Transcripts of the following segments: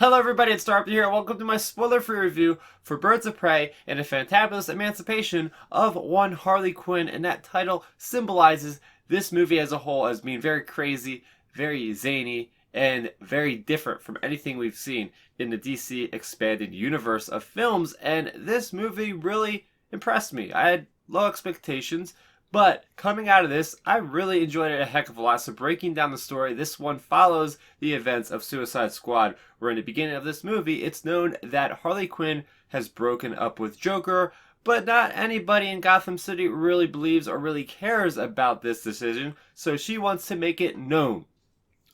Hello everybody, it's Starrapter here, and welcome to my spoiler-free review for Birds of Prey and a fantabulous emancipation of one Harley Quinn, and that title symbolizes this movie as a whole as being very crazy, very zany, and very different from anything we've seen in the DC expanded universe of films, and this movie really impressed me. I had low expectations, but coming out of this, I really enjoyed it a heck of a lot. So breaking down the story, this one follows the events of Suicide Squad, where in the beginning of this movie, it's known that Harley Quinn has broken up with Joker, but not anybody in Gotham City really believes or really cares about this decision, so she wants to make it known.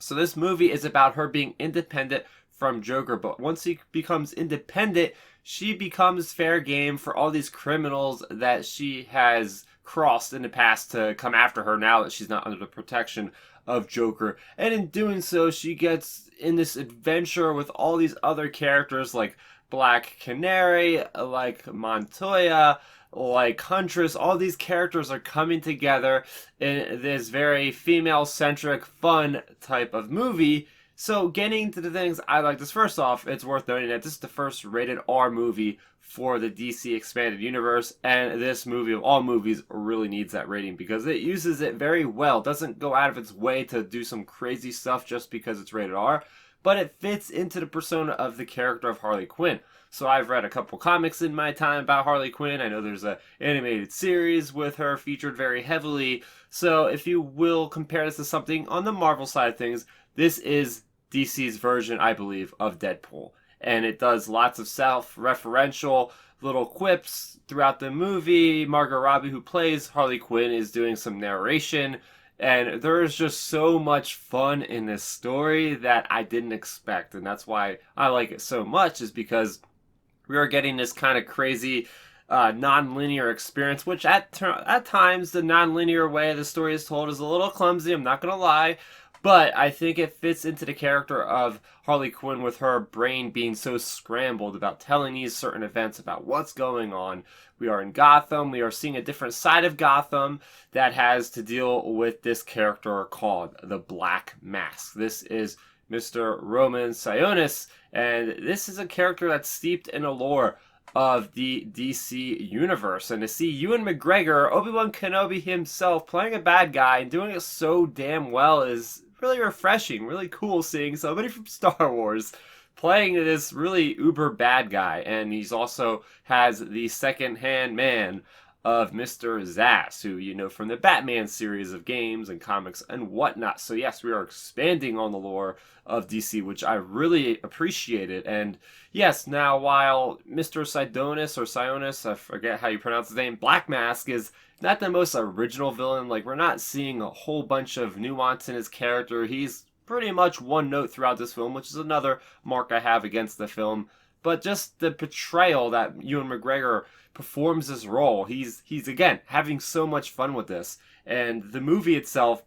So this movie is about her being independent from Joker, but once he becomes independent, she becomes fair game for all these criminals that she has crossed in the past to come after her now that she's not under the protection of Joker. And in doing so, she gets in this adventure with all these other characters like Black Canary, like Montoya, like Huntress. All these characters are coming together in this very female-centric, fun type of movie. So getting to the things I like this, first off, it's worth noting that this is the first rated R movie for the DC Expanded Universe, and this movie of all movies really needs that rating because it uses it very well. It doesn't go out of its way to do some crazy stuff just because it's rated R, but it fits into the persona of the character of Harley Quinn. So I've read a couple comics in my time about Harley Quinn. I know there's an animated series with her featured very heavily. So if you will compare this to something on the Marvel side of things, this is DC's version, I believe, of Deadpool. And it does lots of self-referential little quips throughout the movie. Margot Robbie, who plays Harley Quinn, is doing some narration. And there is just so much fun in this story that I didn't expect. And that's why I like it so much, is because we are getting this kind of crazy non-linear experience, which at times the non-linear way the story is told is a little clumsy, I'm not going to lie. But I think it fits into the character of Harley Quinn with her brain being so scrambled about telling these certain events about what's going on. We are in Gotham. We are seeing a different side of Gotham that has to deal with this character called the Black Mask. This is Mr. Roman Sionis, and this is a character that's steeped in the lore of the DC universe. And to see Ewan McGregor, Obi-Wan Kenobi himself, playing a bad guy and doing it so damn well is really refreshing, really cool seeing somebody from Star Wars playing this really uber bad guy. And he's also has the second-hand man of Mr. Zsasz, who you know from the Batman series of games and comics and whatnot. So yes, we are expanding on the lore of DC, which I really appreciated. And yes, now while Mr. Sionis, I forget how you pronounce his name, Black Mask is not the most original villain. Like, we're not seeing a whole bunch of nuance in his character. He's pretty much one note throughout this film, which is another mark I have against the film. But just the portrayal that Ewan McGregor performs this role, he's again having so much fun with this. And the movie itself,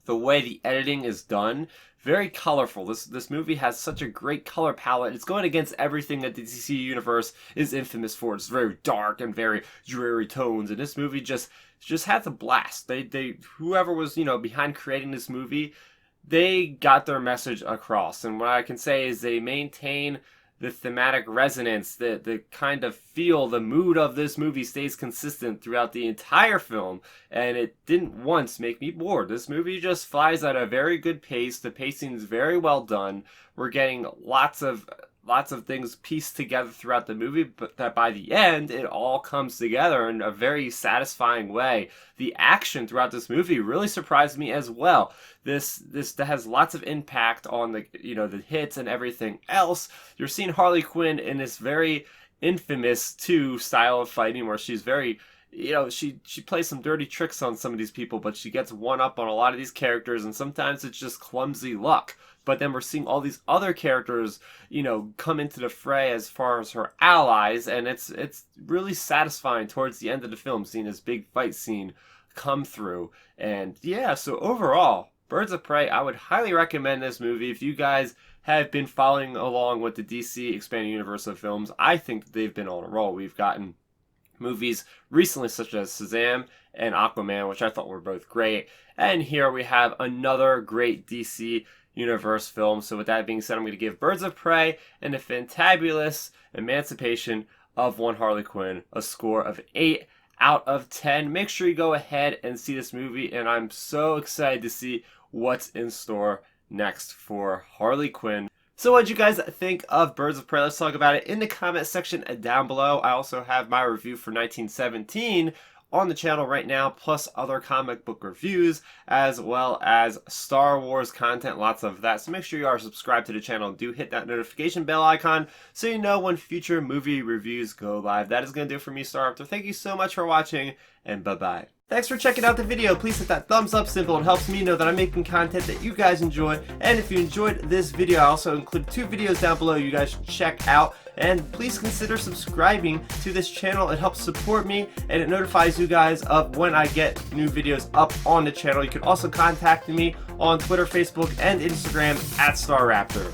the way the editing is done, very colorful. This movie has such a great color palette. It's going against everything that the DC universe is infamous for. It's very dark and very dreary tones, and this movie just has a blast. They whoever was behind creating this movie, they got their message across. And what I can say is they maintain the thematic resonance, the kind of feel, the mood of this movie stays consistent throughout the entire film, and it didn't once make me bored. This movie just flies at a very good pace. The pacing is very well done. We're getting lots of things pieced together throughout the movie, but that by the end, it all comes together in a very satisfying way. The action throughout this movie really surprised me as well. This has lots of impact on the hits and everything else. You're seeing Harley Quinn in this very infamous 2 style of fighting where she's very, she plays some dirty tricks on some of these people, but she gets one up on a lot of these characters, and sometimes it's just clumsy luck. But then we're seeing all these other characters, come into the fray as far as her allies, and it's really satisfying towards the end of the film, seeing this big fight scene come through. And yeah, so overall, Birds of Prey, I would highly recommend this movie. If you guys have been following along with the DC Expanded Universe of films, I think they've been on a roll. We've gotten movies recently such as Shazam and Aquaman, which I thought were both great. And here we have another great DC universe film. So with that being said, I'm going to give Birds of Prey and the Fantabulous Emancipation of One Harley Quinn a score of 8 out of 10. Make sure you go ahead and see this movie, and I'm so excited to see what's in store next for Harley Quinn. So what did you guys think of Birds of Prey? Let's talk about it in the comment section down below. I also have my review for 1917 on the channel right now, plus other comic book reviews, as well as Star Wars content, lots of that. So make sure you are subscribed to the channel and do hit that notification bell icon so you know when future movie reviews go live. That is going to do it for me, Starrapter. Thank you so much for watching, and bye-bye. Thanks for checking out the video. Please hit that thumbs up symbol. It helps me know that I'm making content that you guys enjoy. And if you enjoyed this video, I also include 2 videos down below you guys should check out. And please consider subscribing to this channel. It helps support me, and it notifies you guys of when I get new videos up on the channel. You can also contact me on Twitter, Facebook, and Instagram at Starrapter.